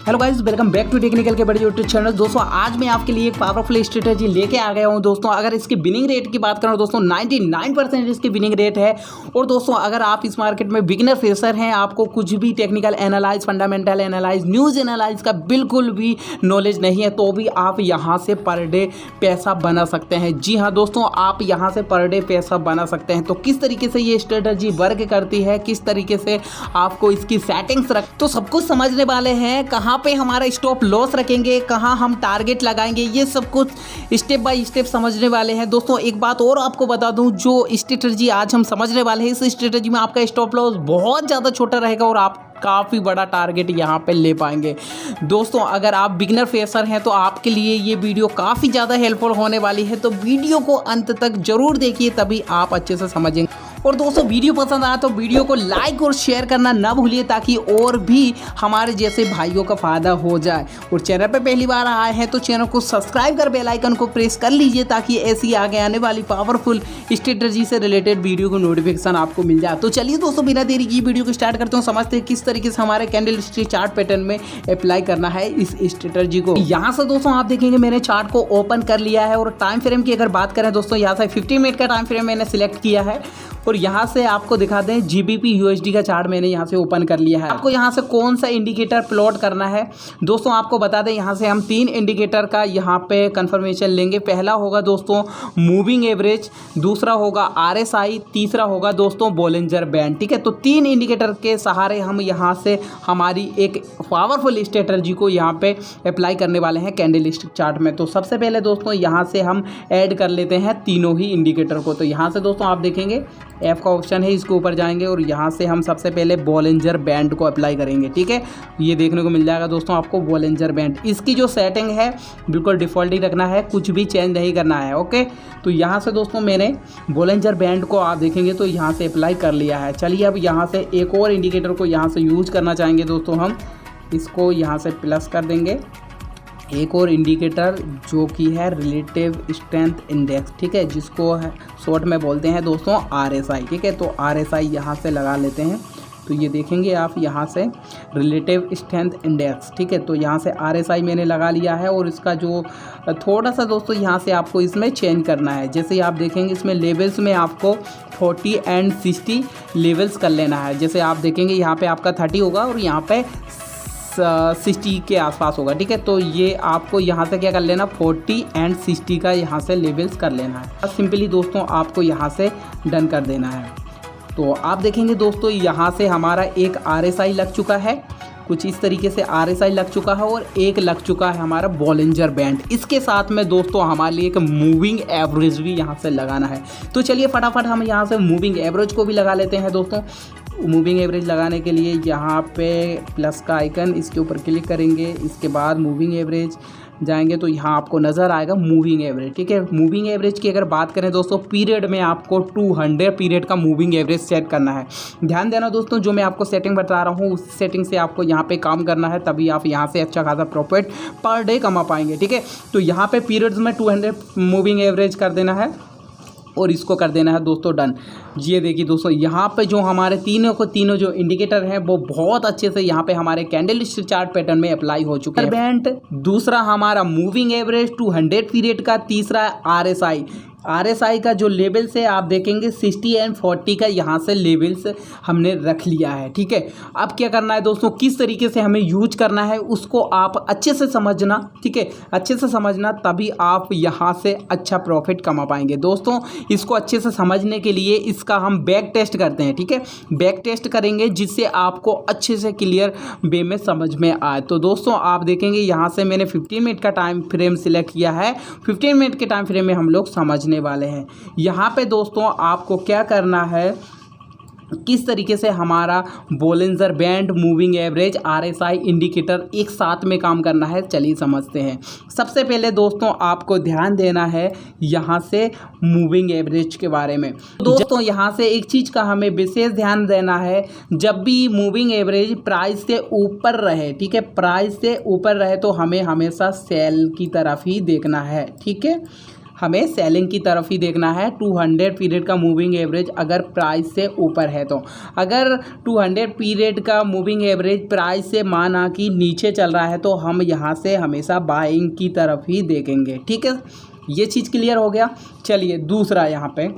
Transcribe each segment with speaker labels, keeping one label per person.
Speaker 1: Hello guys, welcome back to technical के बड़े YouTube channel. दोस्तों आज मैं आपके लिए एक पावरफुल स्ट्रेटजी लेके आ गया हूं। दोस्तों अगर इसकी विनिंग रेट की बात करूं दोस्तों 99% इसकी विनिंग रेट है। और दोस्तों अगर आप इस मार्केट में बिगिनर फ्रेशर हैं, आपको कुछ भी technical analyse, fundamental analyse, news analyse का बिल्कुल भी नॉलेज नहीं है, तो भी आप यहाँ से पर डे पैसा बना सकते हैं। जी हाँ दोस्तों, आप यहाँ से पर डे पैसा बना सकते हैं। तो किस तरीके से ये स्ट्रेटजी वर्क करती है, किस तरीके से आपको इसकी सेटिंग्स तो सब कुछ समझने वाले हैं। कहाँ पे हमारा स्टॉप लॉस रखेंगे, कहाँ हम टारगेट लगाएंगे, ये सब कुछ स्टेप बाय स्टेप समझने वाले हैं। दोस्तों एक बात और आपको बता दूं, जो स्ट्रेटजी आज हम समझने वाले हैं, इस स्ट्रेटजी में आपका स्टॉप लॉस बहुत ज़्यादा छोटा रहेगा और आप काफ़ी बड़ा टारगेट यहाँ पे ले पाएंगे। दोस्तों अगर आप बिगिनर फ्रेशर हैं तो आपके लिए ये वीडियो काफ़ी ज़्यादा हेल्पफुल होने वाली है, तो वीडियो को अंत तक जरूर देखिए, तभी आप अच्छे से समझेंगे। और दोस्तों वीडियो पसंद आया तो वीडियो को लाइक और शेयर करना ना भूलिए, ताकि और भी हमारे जैसे भाइयों का फ़ायदा हो जाए। और चैनल पे पहली बार आए हैं तो चैनल को सब्सक्राइब कर बेल आइकन को प्रेस कर लीजिए, ताकि ऐसी आगे आने वाली पावरफुल स्ट्रेटजी से रिलेटेड वीडियो को नोटिफिकेशन आपको मिल जाए। तो चलिए दोस्तों बिना देरी की वीडियो को स्टार्ट करते हैं, समझते हैं किस तरीके से हमारे कैंडल स्टिक चार्ट पैटर्न में अप्लाई करना है इस स्ट्रेटजी को। यहाँ से दोस्तों आप देखेंगे मैंने चार्ट को ओपन कर लिया है। और टाइम फ्रेम की अगर बात करें दोस्तों, यहाँ से 15 मिनट का टाइम फ्रेम मैंने सिलेक्ट किया है। और यहाँ से आपको दिखा दें GBP USD का चार्ट मैंने यहाँ से ओपन कर लिया है। आपको यहाँ से कौन सा इंडिकेटर प्लॉट करना है दोस्तों, आपको बता दें यहाँ से हम 3 इंडिकेटर का यहाँ पे कंफर्मेशन लेंगे। पहला होगा दोस्तों मूविंग एवरेज, दूसरा होगा RSI, तीसरा होगा दोस्तों बॉलिंजर बैंड। ठीक है, तो 3 इंडिकेटर के सहारे हम यहाँ से हमारी एक पावरफुल स्ट्रेटजी को यहाँ पे अप्लाई करने वाले हैं कैंडल स्टिक चार्ट में। तो सबसे पहले दोस्तों यहाँ से हम ऐड कर लेते हैं तीनों ही इंडिकेटर को। तो यहाँ से दोस्तों आप देखेंगे F का ऑप्शन है, इसके ऊपर जाएंगे और यहाँ से हम सबसे पहले बॉलिंजर बैंड को अप्लाई करेंगे। ठीक है, ये देखने को मिल जाएगा दोस्तों आपको बॉलिंजर बैंड। इसकी जो सेटिंग है बिल्कुल डिफ़ॉल्ट ही रखना है, कुछ भी चेंज नहीं करना है। ओके, तो यहाँ से दोस्तों मैंने बॉलिंजर बैंड को आप देखेंगे तो यहाँ से अप्लाई कर लिया है। चलिए अब यहाँ से एक और इंडिकेटर को यहाँ से यूज करना चाहेंगे दोस्तों, हम इसको यहाँ से प्लस कर देंगे। एक और इंडिकेटर जो कि है रिलेटिव स्ट्रेंथ इंडेक्स, ठीक है, जिसको है शॉर्ट में बोलते हैं दोस्तों RSI। ठीक है, तो RSI यहाँ से लगा लेते हैं। तो ये देखेंगे आप यहाँ से रिलेटिव स्ट्रेंथ इंडेक्स। ठीक है, तो यहाँ से RSI मैंने लगा लिया है। और इसका जो थोड़ा सा दोस्तों यहाँ से आपको इसमें चेंज करना है। जैसे आप देखेंगे इसमें लेवल्स में आपको 40 एंड 60 लेवल्स कर लेना है। जैसे आप देखेंगे यहाँ पे आपका 30 होगा और यहाँ पे 60 के आसपास होगा। ठीक है, तो ये आपको यहाँ से क्या कर लेना, 40 एंड 60 का यहाँ से लेवल्स कर लेना है। सिंपली दोस्तों आपको यहाँ से डन कर देना है। तो आप देखेंगे दोस्तों यहाँ से हमारा एक RSI लग चुका है, कुछ इस तरीके से RSI लग चुका है, और एक लग चुका है हमारा बॉलिंजर बैंड। इसके साथ में दोस्तों हमारे लिए एक मूविंग एवरेज भी यहाँ से लगाना है। तो चलिए फटाफट हम यहाँ से मूविंग एवरेज को भी लगा लेते हैं दोस्तों। मूविंग एवरेज लगाने के लिए यहाँ पे प्लस का आइकन, इसके ऊपर क्लिक करेंगे, इसके बाद मूविंग एवरेज जाएंगे तो यहाँ आपको नज़र आएगा मूविंग एवरेज। ठीक है, मूविंग एवरेज की अगर बात करें दोस्तों, पीरियड में आपको 200 पीरियड का मूविंग एवरेज सेट करना है। ध्यान देना दोस्तों, जो मैं आपको सेटिंग बता रहा हूँ उस सेटिंग से आपको यहाँ पे काम करना है, तभी आप यहाँ से अच्छा खासा प्रॉफिट पर डे कमा पाएंगे। ठीक है, तो यहाँ पे पीरियड्स में 200 मूविंग एवरेज कर देना है और इसको कर देना है दोस्तों डन। ये देखिए दोस्तों यहाँ पे जो हमारे तीनों जो इंडिकेटर हैं वो बहुत अच्छे से यहाँ पे हमारे कैंडल स्टिक चार्ट पैटर्न में अप्लाई हो चुके हैं। बैंड, दूसरा हमारा मूविंग एवरेज 200 पीरियड का, तीसरा RSI का जो लेवल्स है आप देखेंगे 60 एंड 40 का यहाँ से लेवल्स हमने रख लिया है। ठीक है, अब क्या करना है दोस्तों, किस तरीके से हमें यूज करना है उसको आप अच्छे से समझना। ठीक है, अच्छे से समझना, तभी आप यहाँ से अच्छा प्रॉफिट कमा पाएंगे। दोस्तों इसको अच्छे से समझने के लिए इसका हम बैक टेस्ट करते हैं। ठीक है, बैक टेस्ट करेंगे जिससे आपको अच्छे से क्लियर वे में समझ में आए। तो दोस्तों आप देखेंगे यहाँ से मैंने 15 मिनट का टाइम फ्रेम सिलेक्ट किया है। 15 मिनट के टाइम फ्रेम में हम लोग समझने वाले हैं। यहाँ पे दोस्तों आपको क्या करना है, किस तरीके से हमारा Bollinger band, moving average, RSI indicator एक साथ में काम करना है, चलिए समझते हैं। सबसे पहले दोस्तों आपको ध्यान देना है यहाँ से मूविंग एवरेज के बारे में। दोस्तों यहाँ से एक चीज़ का हमें विशेष ध्यान देना है, जब भी मूविंग एवरेज प्राइस से ऊपर रहे, ठीक है, प्राइस से ऊपर रहे तो हमें हमेशा सेल की तरफ ही देखना है। ठीक है, हमें सेलिंग की तरफ ही देखना है। 200 पीरियड का मूविंग एवरेज अगर प्राइस से ऊपर है तो, अगर 200 पीरियड का मूविंग एवरेज प्राइस से माना कि नीचे चल रहा है तो हम यहाँ से हमेशा बाइंग की तरफ ही देखेंगे। ठीक है, ये चीज़ क्लियर हो गया। चलिए दूसरा यहाँ पे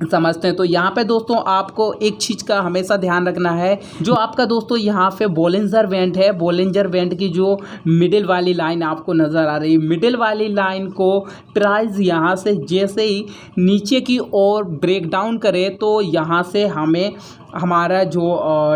Speaker 1: समझते हैं। तो यहाँ पे दोस्तों आपको एक चीज़ का हमेशा ध्यान रखना है, जो आपका दोस्तों यहाँ पे बोलिंजर बैंड है, बोलिंजर बैंड की जो मिडिल वाली लाइन आपको नज़र आ रही है, मिडिल वाली लाइन को प्राइस यहाँ से जैसे ही नीचे की ओर ब्रेक डाउन करे तो यहाँ से हमें हमारा जो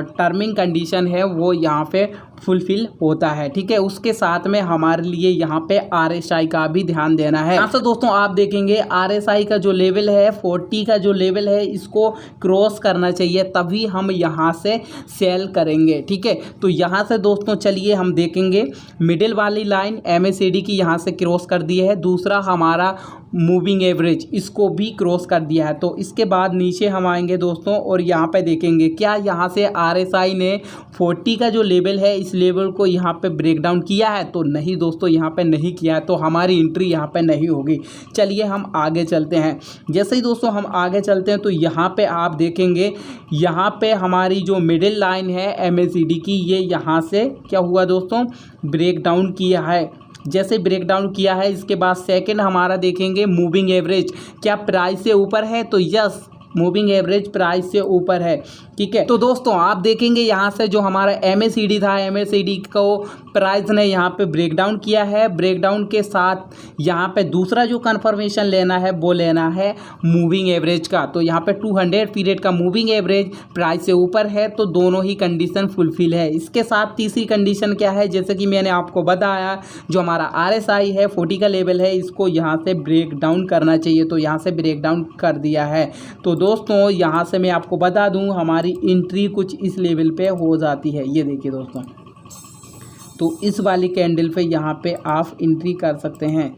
Speaker 1: टर्मिंग कंडीशन है वो यहाँ पे फुलफिल होता है। ठीक है, उसके साथ में हमारे लिए यहाँ पे RSI का भी ध्यान देना है। यहाँ से दोस्तों आप देखेंगे RSI का जो लेवल है 40 का जो लेवल है इसको क्रॉस करना चाहिए, तभी हम यहाँ से सेल करेंगे। ठीक है, तो यहाँ से दोस्तों चलिए हम देखेंगे मिडिल वाली लाइन MACD की यहाँ से क्रॉस कर दी है, दूसरा हमारा मूविंग एवरेज इसको भी क्रॉस कर दिया है। तो इसके बाद नीचे हम आएंगे दोस्तों और यहाँ पे देखेंगे क्या यहाँ से RSI ने 40 का जो लेवल है इस लेवल को यहाँ पे ब्रेक डाउन किया है, तो नहीं दोस्तों यहाँ पे नहीं किया है, तो हमारी एंट्री यहाँ पे नहीं होगी। चलिए हम आगे चलते हैं। जैसे ही दोस्तों हम आगे चलते हैं तो यहाँ पे आप देखेंगे यहाँ पे हमारी जो मिडिल लाइन है MACD की, ये यहाँ से क्या हुआ दोस्तों, ब्रेक डाउन किया है। जैसे ब्रेक डाउन किया है इसके बाद सेकंड हमारा देखेंगे मूविंग एवरेज क्या प्राइस से ऊपर है, तो यस मूविंग एवरेज प्राइस से ऊपर है। ठीक है, तो दोस्तों आप देखेंगे यहाँ से जो हमारा MACD था, MACD को प्राइस ने यहाँ पे ब्रेक डाउन किया है। ब्रेक डाउन के साथ यहाँ पे दूसरा जो कंफर्मेशन लेना है वो लेना है मूविंग एवरेज का। तो यहाँ पे 200 पीरियड का मूविंग एवरेज प्राइस से ऊपर है, तो दोनों ही कंडीशन फुलफिल है। इसके साथ तीसरी कंडीशन क्या है, जैसे कि मैंने आपको बताया जो हमारा RSI है 40 का लेवल है, इसको यहाँ से ब्रेक डाउन करना चाहिए, तो यहाँ से ब्रेक डाउन कर दिया है। तो दोस्तों यहाँ से मैं आपको बता दूँ हमारी एंट्री कुछ इस लेवल पे हो जाती है। ये देखिए दोस्तों, तो इस वाली कैंडल पे यहाँ पे आप एंट्री कर सकते हैं।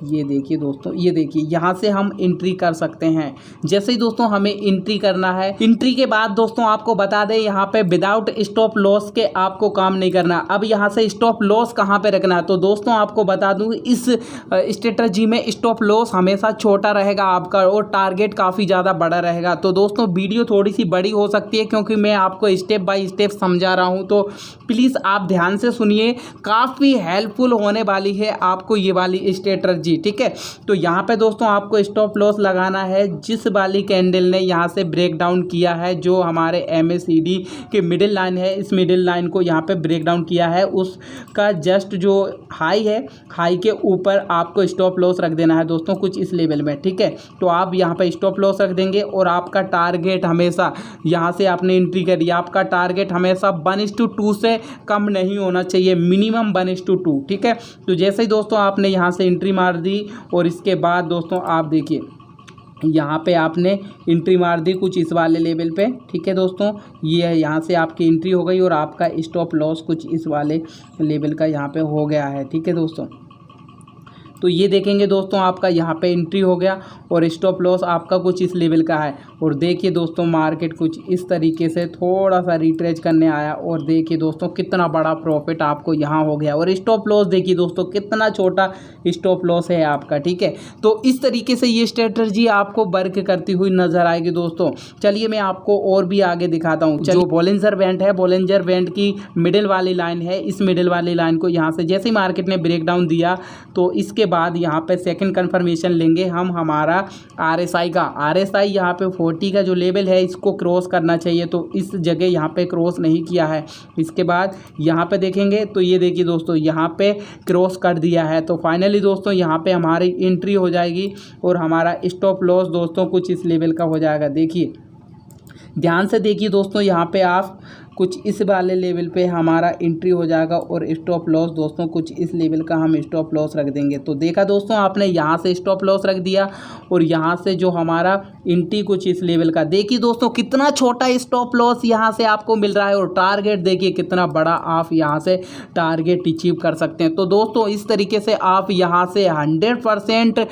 Speaker 1: ये देखिए दोस्तों, ये देखिए यहाँ से हम एंट्री कर सकते हैं। जैसे ही दोस्तों हमें एंट्री करना है, एंट्री के बाद दोस्तों आपको बता दें यहाँ पे विदाउट स्टॉप लॉस के आपको काम नहीं करना। अब यहाँ से स्टॉप लॉस कहाँ पे रखना है, तो दोस्तों आपको बता दूँ इस स्ट्रेटजी में स्टॉप लॉस हमेशा छोटा रहेगा आपका और टारगेट काफ़ी ज़्यादा बड़ा रहेगा। तो दोस्तों वीडियो थोड़ी सी बड़ी हो सकती है क्योंकि मैं आपको स्टेप बाय स्टेप समझा रहा हूँ, तो प्लीज़ आप ध्यान से सुनिए, काफ़ी हेल्पफुल होने वाली है आपको ये वाली स्ट्रेटजी। ठीक है, तो यहाँ पे दोस्तों आपको स्टॉप लॉस लगाना है जिस वाली कैंडल ने यहाँ से ब्रेक डाउन किया है, जो हमारे MACD के मिडिल लाइन है, इस मिडिल लाइन को यहाँ पे ब्रेक डाउन किया है, उसका जस्ट जो हाई है, हाई के ऊपर आपको स्टॉप लॉस रख देना है दोस्तों कुछ इस लेवल में। ठीक है, तो आप यहाँ पे स्टॉप लॉस रख देंगे और आपका टारगेट हमेशा यहाँ से आपने एंट्री करी, आपका टारगेट हमेशा 1:2 से कम नहीं होना चाहिए, मिनिमम 1:2। ठीक है, तो जैसे ही दोस्तों आपने यहाँ से एंट्री मार दी और इसके बाद दोस्तों आप देखिए यहाँ पे आपने एंट्री मार दी कुछ इस वाले लेवल पे। ठीक है दोस्तों, ये है यहाँ से आपकी एंट्री हो गई और आपका स्टॉप लॉस कुछ इस वाले लेवल का यहाँ पे हो गया है। ठीक है दोस्तों, तो ये देखेंगे दोस्तों आपका यहाँ पे एंट्री हो गया और स्टॉप लॉस आपका कुछ इस लेवल का है। और देखिए दोस्तों मार्केट कुछ इस तरीके से थोड़ा सा रिट्रेस करने आया और देखिए दोस्तों कितना बड़ा प्रॉफिट आपको यहाँ हो गया। और स्टॉप लॉस देखिए दोस्तों कितना छोटा स्टॉप लॉस है आपका। ठीक है, तो इस तरीके से ये स्ट्रेटजी आपको वर्क करती हुई नजर आएगी दोस्तों। चलिए मैं आपको और भी आगे दिखाता हूँ। जो बोलिंजर बैंड है, बोलिंजर बैंड की मिडिल वाली लाइन है, इस मिडिल वाली लाइन को यहाँ से जैसे ही मार्केट ने ब्रेक डाउन दिया तो इसके बाद यहाँ पे सेकंड कंफर्मेशन लेंगे हम हमारा RSI का। RSI यहाँ पे 40 का जो लेवल है इसको क्रॉस करना चाहिए, तो इस जगह यहाँ पे क्रॉस नहीं किया है। इसके बाद यहाँ पे देखेंगे तो ये देखिए दोस्तों यहाँ पे क्रॉस कर दिया है। तो फाइनली दोस्तों यहाँ पे हमारी एंट्री हो जाएगी और हमारा स्टॉप लॉस दोस्तों कुछ इस लेवल का हो जाएगा। देखिए ध्यान से देखिए दोस्तों, यहाँ पे आप कुछ इस वाले लेवल पे हमारा एंट्री हो जाएगा और स्टॉप लॉस दोस्तों कुछ इस लेवल का हम स्टॉप लॉस रख देंगे। तो देखा दोस्तों आपने यहाँ से स्टॉप लॉस रख दिया और यहाँ से जो हमारा एंट्री कुछ इस लेवल का। देखिए दोस्तों कितना छोटा स्टॉप लॉस यहाँ से आपको मिल रहा है और टारगेट देखिए कितना बड़ा आप यहाँ से टारगेट अचीव कर सकते हैं। तो दोस्तों इस तरीके से आप यहाँ से 100%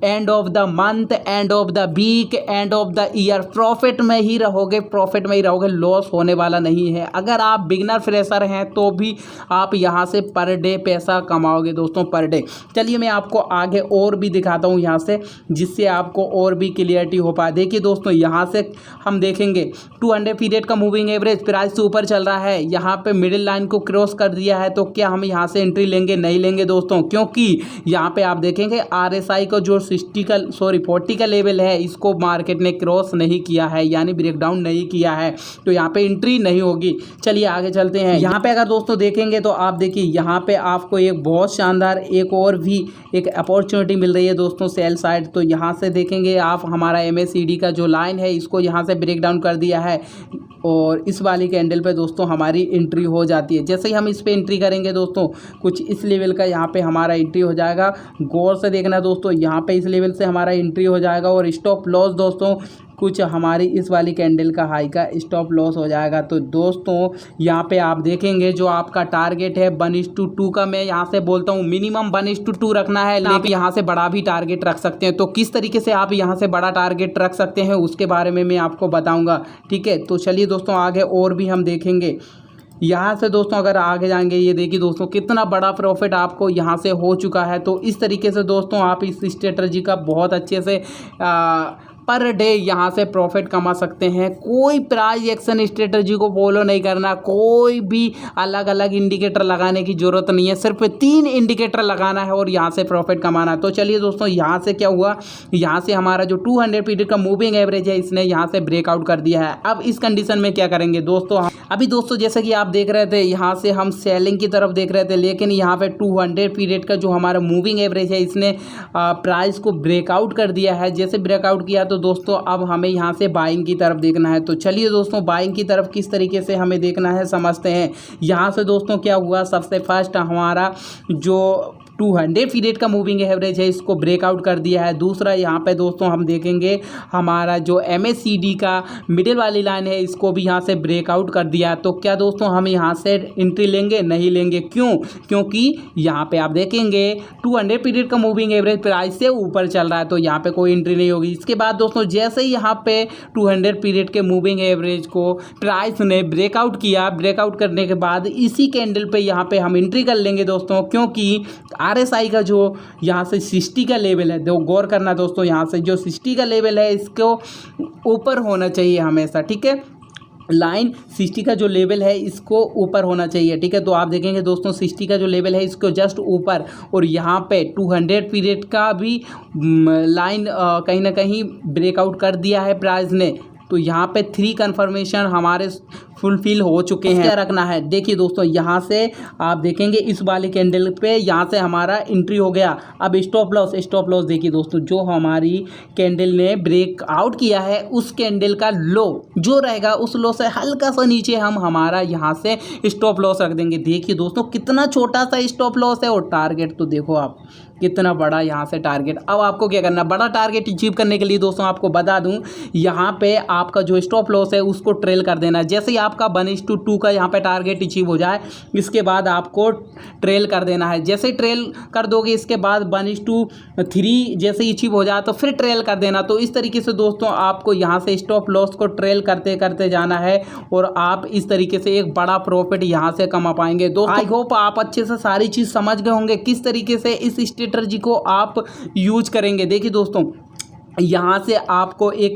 Speaker 1: end of the month, end of the week, end of the year profit में ही रहोगे, प्रॉफिट में ही रहोगे, लॉस होने वाला नहीं है। अगर आप बिगनर फ्रेशर हैं तो भी आप यहाँ से पर डे पैसा कमाओगे दोस्तों, पर डे। चलिए मैं आपको आगे और भी दिखाता हूँ यहाँ से, जिससे आपको और भी क्लियरिटी हो पाए। देखिए दोस्तों, यहाँ से हम देखेंगे 200 पीरियड का मूविंग एवरेज प्राइस से ऊपर चल रहा है, यहाँ पे मिडिल लाइन को क्रॉस कर दिया है। तो क्या हम यहाँ से एंट्री लेंगे? नहीं लेंगे दोस्तों, क्योंकि यहाँ पे आप देखेंगे RSI का जो 40 का लेवल है, इसको मार्केट ने क्रॉस नहीं किया है, यानी ब्रेकडाउन नहीं किया है, तो यहाँ पे एंट्री नहीं होगी। चलिए आगे चलते हैं। यहाँ पे अगर दोस्तों देखेंगे तो आप देखिए यहाँ पे आपको एक बहुत शानदार एक और भी एक अपॉर्चुनिटी मिल रही है दोस्तों, सेल साइड। तो यहाँ से देखेंगे आप, हमारा MACD का जो लाइन है इसको यहाँ से ब्रेक डाउन कर दिया है, और इस वाली कैंडल पे दोस्तों हमारी एंट्री हो जाती है। जैसे ही हम इस पे एंट्री करेंगे दोस्तों, कुछ इस लेवल का यहाँ पे हमारा एंट्री हो जाएगा। गौर से देखना दोस्तों, यहाँ पे इस लेवल से हमारा एंट्री हो जाएगा, और स्टॉप लॉस दोस्तों कुछ हमारी इस वाली कैंडल का हाई का स्टॉप लॉस हो जाएगा। तो दोस्तों यहाँ पे आप देखेंगे जो आपका टारगेट है 1:2 का, मैं यहाँ से बोलता हूँ मिनिमम 1:2 रखना है, लेकिन यहाँ से बड़ा भी टारगेट रख सकते हैं। तो किस तरीके से आप यहाँ से बड़ा टारगेट रख सकते हैं उसके बारे में मैं आपको बताऊँगा, ठीक है। तो चलिए दोस्तों आगे और भी हम देखेंगे। यहाँ से दोस्तों अगर आगे जाएंगे, ये देखिए दोस्तों कितना बड़ा प्रॉफिट आपको यहाँ से हो चुका है। तो इस तरीके से दोस्तों आप इस स्ट्रेटजी का बहुत अच्छे से पर डे यहाँ से प्रॉफिट कमा सकते हैं। कोई प्राइस एक्शन स्ट्रेटजी को फॉलो नहीं करना, कोई भी अलग अलग इंडिकेटर लगाने की ज़रूरत नहीं है, सिर्फ 3 इंडिकेटर लगाना है और यहाँ से प्रॉफिट कमाना है। तो चलिए दोस्तों, यहाँ से क्या हुआ, यहाँ से हमारा जो 200 पीरियड का मूविंग एवरेज है इसने यहाँ से ब्रेकआउट कर दिया है। अब इस कंडीशन में क्या करेंगे दोस्तों, अभी दोस्तों जैसे कि आप देख रहे थे यहाँ से हम सेलिंग की तरफ देख रहे थे, लेकिन यहाँ पे 200 पीरियड का जो हमारा मूविंग एवरेज है इसने प्राइस को ब्रेकआउट कर दिया है। जैसे ब्रेकआउट किया तो दोस्तों अब हमें यहाँ से बाइंग की तरफ देखना है। तो चलिए दोस्तों, बाइंग की तरफ किस तरीके से हमें देखना है समझते हैं। यहाँ से दोस्तों क्या हुआ, सबसे फर्स्ट हमारा जो 200 पीरियड का मूविंग एवरेज है इसको ब्रेकआउट कर दिया है। दूसरा यहाँ पे दोस्तों हम देखेंगे हमारा जो MACD का मिडिल वाली लाइन है इसको भी यहाँ से ब्रेकआउट कर दिया। तो क्या दोस्तों हम यहाँ से एंट्री लेंगे? नहीं लेंगे। क्यों? क्योंकि यहाँ पे आप देखेंगे 200 पीरियड का मूविंग एवरेज प्राइस से ऊपर चल रहा है, तो यहाँ पे कोई एंट्री नहीं होगी। इसके बाद दोस्तों जैसे ही यहाँ पे 200 पीरियड के मूविंग एवरेज को प्राइस ने ब्रेकआउट किया, ब्रेकआउट करने के बाद इसी कैंडल पे यहाँ पे हम एंट्री कर लेंगे दोस्तों, क्योंकि RSI का जो यहाँ से 60 का लेवल है, तो गौर करना दोस्तों, यहाँ से जो 60 का लेवल है इसको ऊपर होना चाहिए हमेशा, ठीक है। लाइन 60 का जो लेवल है इसको ऊपर होना चाहिए, ठीक है। तो आप देखेंगे दोस्तों 60 का जो लेवल है इसको जस्ट ऊपर, और यहाँ पे 200 पीरियड का भी लाइन कहीं ना कहीं ब्रेकआउट कर दिया है प्राइस ने। तो यहाँ पे 3 कन्फर्मेशन हमारे फुलफिल हो चुके हैं। क्या रखना है, देखिए दोस्तों यहाँ से आप देखेंगे इस वाली कैंडल पे यहाँ से हमारा एंट्री हो गया। अब स्टॉप लॉस देखिए दोस्तों, जो हमारी कैंडल ने ब्रेकआउट किया है उस कैंडल का लो जो रहेगा, उस लो से हल्का सा नीचे हम हमारा यहाँ से स्टॉप लॉस रख देंगे। देखिए दोस्तों कितना छोटा सा स्टॉप लॉस है, और टारगेट तो देखो आप कितना बड़ा यहाँ से टारगेट। अब आपको क्या करना, बड़ा टारगेट अचीव करने के लिए दोस्तों आपको बता दूं, यहाँ पे आपका जो स्टॉप लॉस है उसको ट्रेल कर देना। जैसे ही आपका 1:2 का यहाँ पे टारगेट अचीव हो जाए, इसके बाद आपको ट्रेल कर देना है। जैसे ट्रेल कर दोगे इसके बाद 1:3 जैसे ही अचीव हो जाए तो फिर ट्रेल कर देना। तो इस तरीके से दोस्तों आपको यहाँ से स्टॉप लॉस को ट्रेल करते करते जाना है, और आप इस तरीके से एक बड़ा प्रॉफिट यहाँ से कमा पाएंगे। दोस्तों आई होप आप अच्छे से सारी चीज़ समझ गए होंगे किस तरीके से इस स्ट्रेटजी को आप यूज करेंगे। देखिए दोस्तों यहाँ से आपको एक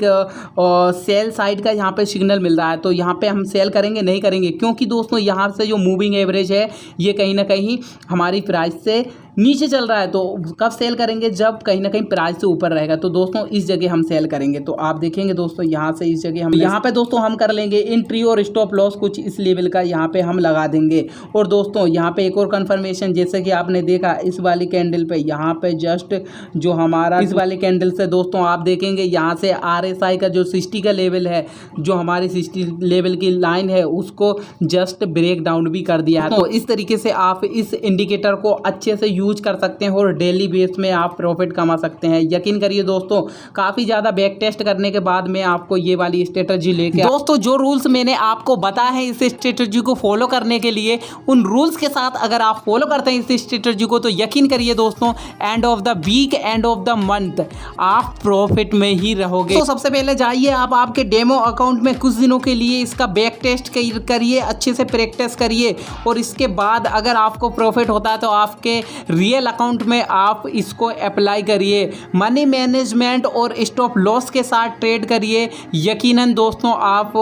Speaker 1: सेल साइड का यहाँ पे सिग्नल मिल रहा है, तो यहाँ पे हम सेल करेंगे नहीं करेंगे, क्योंकि दोस्तों यहाँ से जो मूविंग एवरेज है ये कहीं ना कहीं हमारी प्राइस से नीचे चल रहा है। तो कब सेल करेंगे, जब कहीं ना कहीं प्राइस से ऊपर रहेगा। तो दोस्तों इस जगह हम सेल करेंगे। तो आप देखेंगे दोस्तों यहाँ से इस जगह हम यहाँ पे दोस्तों हम कर लेंगे एंट्री, और स्टॉप लॉस कुछ इस लेवल का यहाँ पे हम लगा देंगे। और दोस्तों यहाँ पे एक और कंफर्मेशन, जैसे कि आपने देखा इस वाली कैंडल पे यहाँ पे जस्ट जो हमारा इस वाली कैंडल से दोस्तों आप देखेंगे यहाँ से RSI का जो 60 का लेवल है, जो हमारी 60 लेवल की लाइन है उसको जस्ट ब्रेक डाउन भी कर दिया है। तो इस तरीके से आप इस इंडिकेटर को अच्छे से यूज यूज कर सकते हैं और डेली बेस में आप प्रॉफिट कमा सकते हैं। यकीन करिए दोस्तों, काफ़ी ज़्यादा बैक टेस्ट करने के बाद मैं आपको ये वाली स्ट्रेटजी लेके दोस्तों जो रूल्स मैंने आपको बताया है इस स्ट्रेटजी को फॉलो करने के लिए, उन रूल्स के साथ अगर आप फॉलो करते हैं इस स्ट्रेटजी को तो यकीन करिए दोस्तों end of the week, end of the month आप प्रॉफिट में ही रहोगे। तो सबसे पहले जाइए आप आपके डेमो अकाउंट में कुछ दिनों के लिए इसका बैक टेस्ट करिए, अच्छे से प्रैक्टिस करिए और इसके बाद अगर आपको प्रॉफिट होता है तो आपके रियल अकाउंट में आप इसको अप्लाई करिए। मनी मैनेजमेंट और स्टॉप लॉस के साथ ट्रेड करिए, यकीनन दोस्तों आप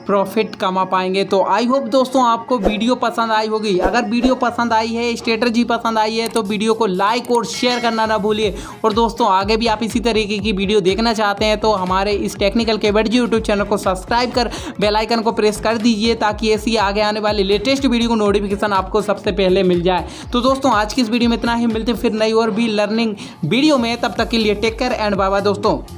Speaker 1: प्रॉफिट कमा पाएंगे। तो आई होप दोस्तों आपको वीडियो पसंद आई होगी। अगर वीडियो पसंद आई है, स्ट्रेटजी पसंद आई है तो वीडियो को लाइक और शेयर करना ना भूलिए। और दोस्तों आगे भी आप इसी तरीके की वीडियो देखना चाहते हैं तो हमारे इस टेक्निकल केबीडी यूट्यूब चैनल को सब्सक्राइब कर बेल आइकन को प्रेस कर दीजिए ताकि ऐसी आगे आने वाली लेटेस्ट वीडियो को नोटिफिकेशन आपको सबसे पहले मिल जाए। तो दोस्तों आज की इस वीडियो में इतना ही, मिलते फिर नई और भी लर्निंग वीडियो में, तब तक के लिए take care and bye bye दोस्तों।